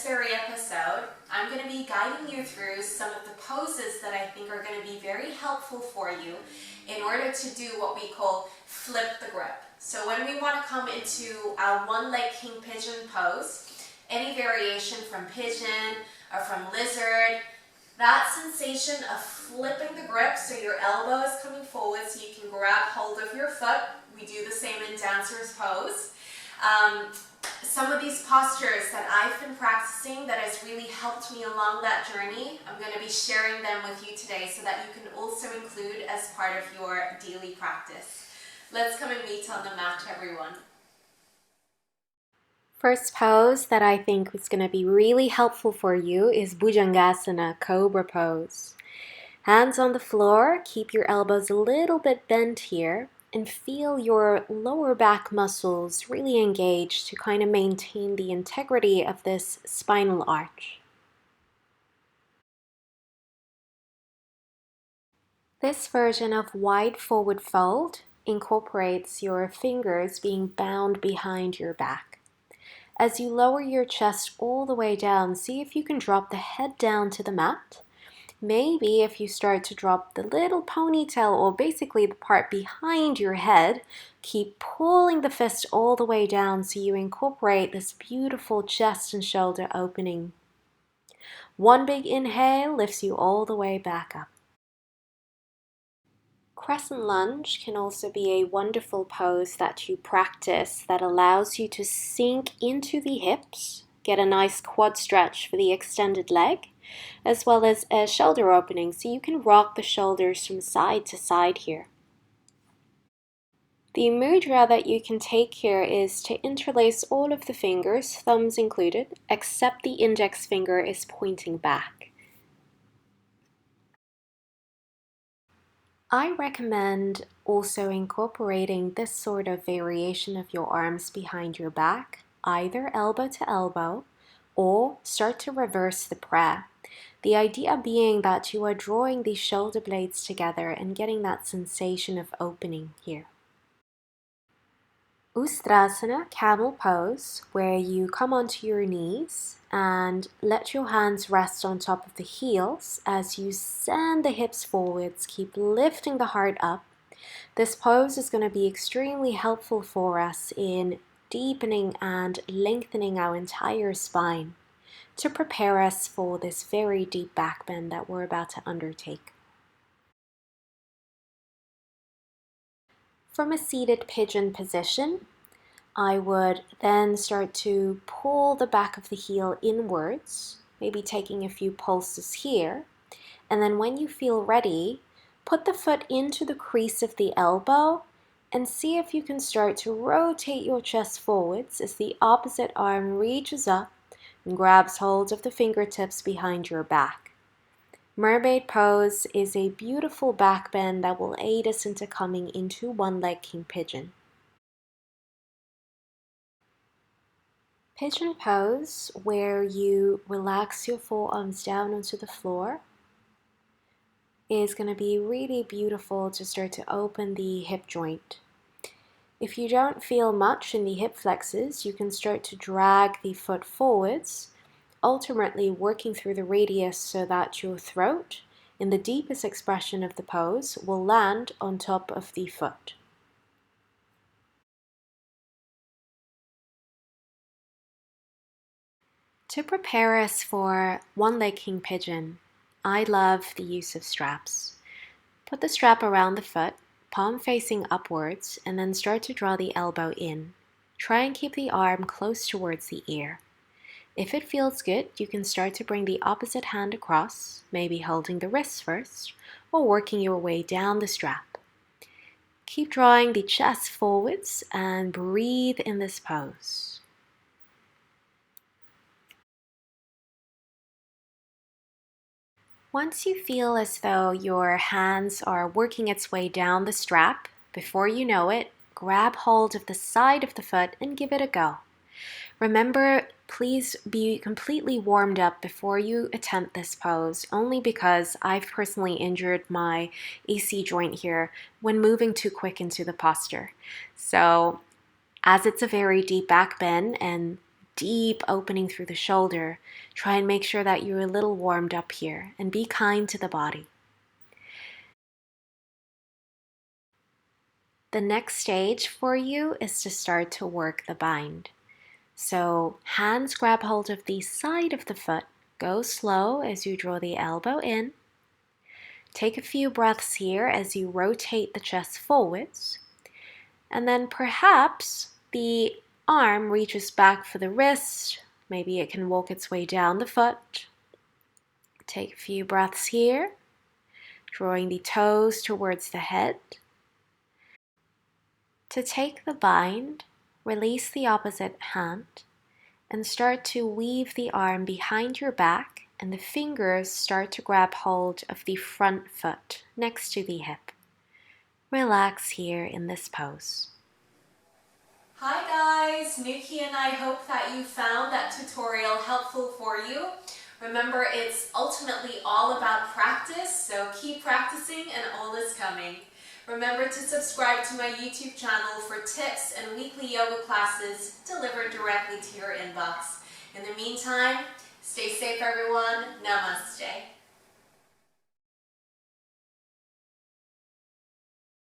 very episode, I'm going to be guiding you through some of the poses that I think are going to be very helpful for you in order to do what we call flip the grip. So when we want to come into a one-leg King Pigeon pose, any variation from pigeon or from lizard, that sensation of flipping the grip, so your elbow is coming forward so you can grab hold of your foot. We do the same in dancer's pose. Some of these postures that I've been practicing that has really helped me along that journey, I'm going to be sharing them with you today so that you can also include as part of your daily practice. Let's come and meet on the mat, everyone. First pose that I think is going to be really helpful for you is BHUJANGASANA, COBRA pose. Hands on the floor, keep your elbows a little bit bent here, and feel your lower back muscles really engaged to kind of maintain the integrity of this spinal arch. This version of wide forward fold incorporates your fingers being bound behind your back. As you lower your chest all the way down, see if you can drop the head down to the mat. Maybe if you start to drop the little ponytail, or basically the part behind your head, keep pulling the fist all the way down so you incorporate this beautiful chest and shoulder opening. One big inhale lifts you all the way back up. Crescent lunge can also be a wonderful pose that you practice that allows you to sink into the hips, get a nice quad stretch for the extended leg, as well as a shoulder opening, so you can rock the shoulders from side to side here. The mudra that you can take here is to interlace all of the fingers, thumbs included, except the index finger is pointing back. I recommend also incorporating this sort of variation of your arms behind your back, either elbow to elbow, or start to reverse the prayer. The idea being that you are drawing these shoulder blades together and getting that sensation of opening here. USTRASANA, camel pose, where you come onto your knees and let your hands rest on top of the heels as you send the hips forwards, keep lifting the heart up. This pose is going to be extremely helpful for us in deepening and lengthening our entire spine, to prepare us for this very deep back bend that we're about to undertake. From a seated pigeon position, I would then start to pull the back of the heel inwards, maybe taking a few pulses here, and then when you feel ready, put the foot into the crease of the elbow and see if you can start to rotate your chest forwards as the opposite arm reaches up and grabs hold of the fingertips behind your back. Mermaid pose is a beautiful back bend that will aid us into coming into one-leg King Pigeon. Pigeon pose, where you relax your forearms down onto the floor, is going to be really beautiful to start to open the hip joint. If you don't feel much in the hip flexors, you can start to drag the foot forwards, ultimately working through the radius so that your throat, in the deepest expression of the pose, will land on top of the foot. To prepare us for one-leg King Pigeon, I love the use of straps. Put the strap around the foot, palm facing upwards, and then start to draw the elbow in. Try and keep the arm close towards the ear. If it feels good, you can start to bring the opposite hand across, maybe holding the wrists first, or working your way down the strap. Keep drawing the chest forwards and breathe in this pose. Once you feel as though your hands are working its way down the strap, before you know it, grab hold of the side of the foot and give it a go. Remember, please be completely warmed up before you attempt this pose, only because I've personally injured my AC joint here when moving too quick into the posture. So, as it's a very deep back bend and deep opening through the shoulder. Try and make sure that you're a little warmed up here, and be kind to the body. The next stage for you is to start to work the bind. So hands grab hold of the side of the foot. Go slow as you draw the elbow in. Take a few breaths here as you rotate the chest forwards. And then perhaps the arm reaches back for the wrist. Maybe it can walk its way down the foot. Take a few breaths here, drawing the toes towards the head. To take the bind, release the opposite hand and start to weave the arm behind your back, and the fingers start to grab hold of the front foot next to the hip. Relax here in this pose. Hi guys, Nuki and I hope that you found that tutorial helpful for you. Remember, it's ultimately all about practice, so keep practicing and all is coming. Remember to subscribe to my YouTube channel for tips and weekly yoga classes delivered directly to your inbox. In the meantime, stay safe everyone. Namaste.